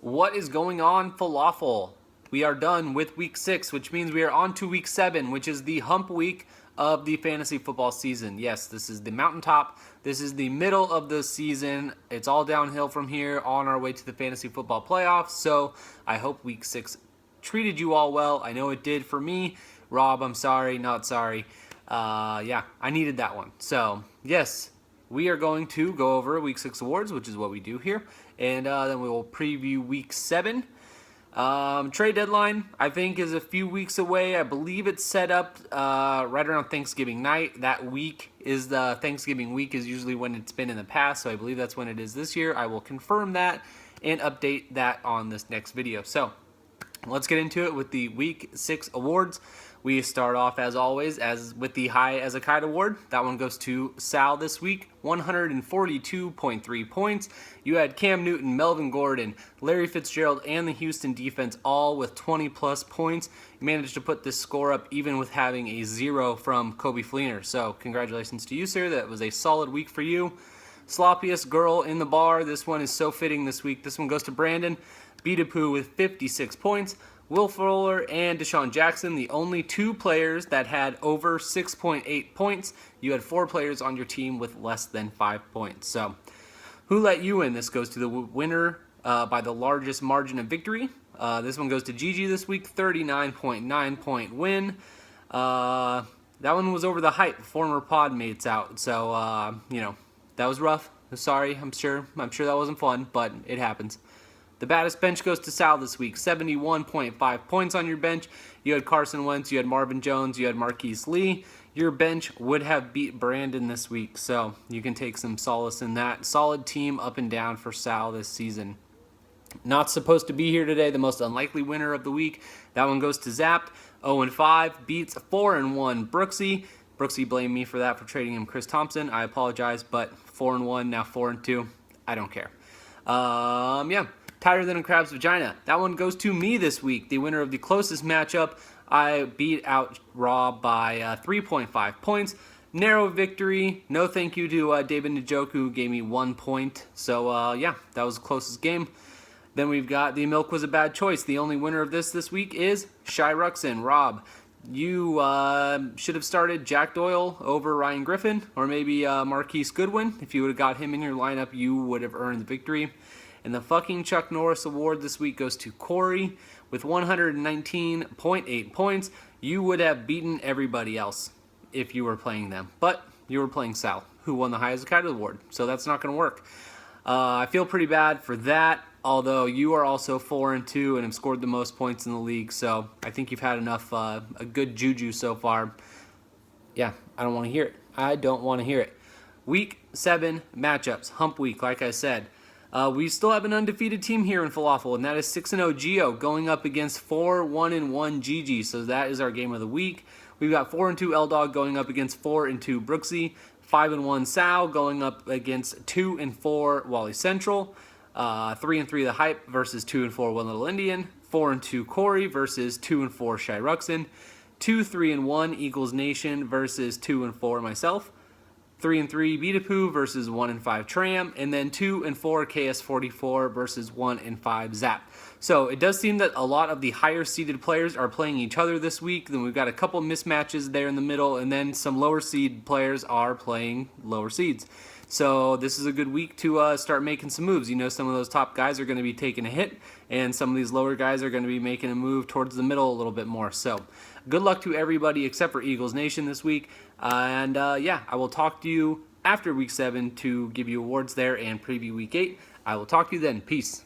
What is going on, Falafel? We are done with week 6, which means we are on to week 7, which is the hump week of the fantasy football season. Yes, this is the mountaintop. This is the middle of the season. It's all downhill from here on our way to the fantasy football playoffs. So I hope week 6 treated you all well. I know it did for me. Rob, I'm sorry, not sorry. Yeah, I needed that one. So, yes, we are going to go over Week 6 awards, which is what we do here, and then we will preview Week 7. Trade deadline, I think, is a few weeks away. I believe it's set up right around Thanksgiving night. That week is the Thanksgiving week is usually when it's been in the past, so I believe that's when it is this year. I will confirm that and update that on this next video. So let's get into it with the Week 6 awards. We start off, as always, with the High as a Kite award. That one goes to Sal this week, 142.3 points. You had Cam Newton, Melvin Gordon, Larry Fitzgerald, and the Houston defense all with 20-plus points. You managed to put this score up even with having a 0 from Kobe Fleener. So congratulations to you, sir. That was a solid week for you. Sloppiest girl in the bar. This one is so fitting this week. This one goes to Brandon Beatapoo with 56 points. Will Fuller and Deshaun Jackson, the only 2 players that had over 6.8 points. You had 4 players on your team with less than 5 points. So, who let you in? This goes to the winner by the largest margin of victory. This one goes to Gigi this week, 39.9 point win. That one was over the hype. Former pod mates out. So, that was rough. Sorry, I'm sure that wasn't fun, but it happens. The baddest bench goes to Sal this week, 71.5 points on your bench. You had Carson Wentz, you had Marvin Jones, you had Marquise Lee. Your bench would have beat Brandon this week, so you can take some solace in that. Solid team up and down for Sal this season. Not supposed to be here today, the most unlikely winner of the week. That one goes to Zap, 0-5, beats 4-1 Brooksy. Brooksy blamed me for that, for trading him Chris Thompson. I apologize, but 4-1, now 4-2. I don't care. Yeah. Tighter than a crab's vagina. That one goes to me this week, the winner of the closest matchup. I beat out Rob by 3.5 points. Narrow victory. No thank you to David Njoku, who gave me 1 point. So, yeah, that was the closest game. Then we've got the milk was a bad choice. The only winner of this week is Shy Ruxin. Rob, you should have started Jack Doyle over Ryan Griffin, or maybe Marquise Goodwin. If you would have got him in your lineup, you would have earned the victory. And the fucking Chuck Norris award this week goes to Corey with 119.8 points. You would have beaten everybody else if you were playing them. But you were playing Sal, who won the High as a Kite award. So that's not going to work. I feel pretty bad for that, although you are also 4-2 and have scored the most points in the league. So I think you've had enough, a good juju so far. Yeah, I don't want to hear it. I don't want to hear it. Week 7 matchups. Hump week, like I said. We still have an undefeated team here in Falafel, and that is 6-0 Gio going up against 4-1-1 Gigi. So that is our game of the week. We've got 4-2 L-Dog going up against 4-2 Brooksy. 5-1 Sal going up against 2-4 Wally Central. 3-3 The Hype versus 2-4 One Little Indian. 4-2 Corey versus 2-4 Shy Ruxin. 2-3-1 Eagles Nation versus 2-4 myself. 3-3 Beatapoo versus 1-5 Tram, and then 2-4 KS44 versus 1-5 Zap. So it does seem that a lot of the higher seeded players are playing each other this week. Then we've got a couple mismatches there in the middle, and then some lower seed players are playing lower seeds. So this is a good week to start making some moves. You know, some of those top guys are going to be taking a hit, and some of these lower guys are going to be making a move towards the middle a little bit more. So good luck to everybody except for Eagles Nation this week. Yeah, I will talk to you after Week 7 to give you awards there and preview Week 8. I will talk to you then. Peace.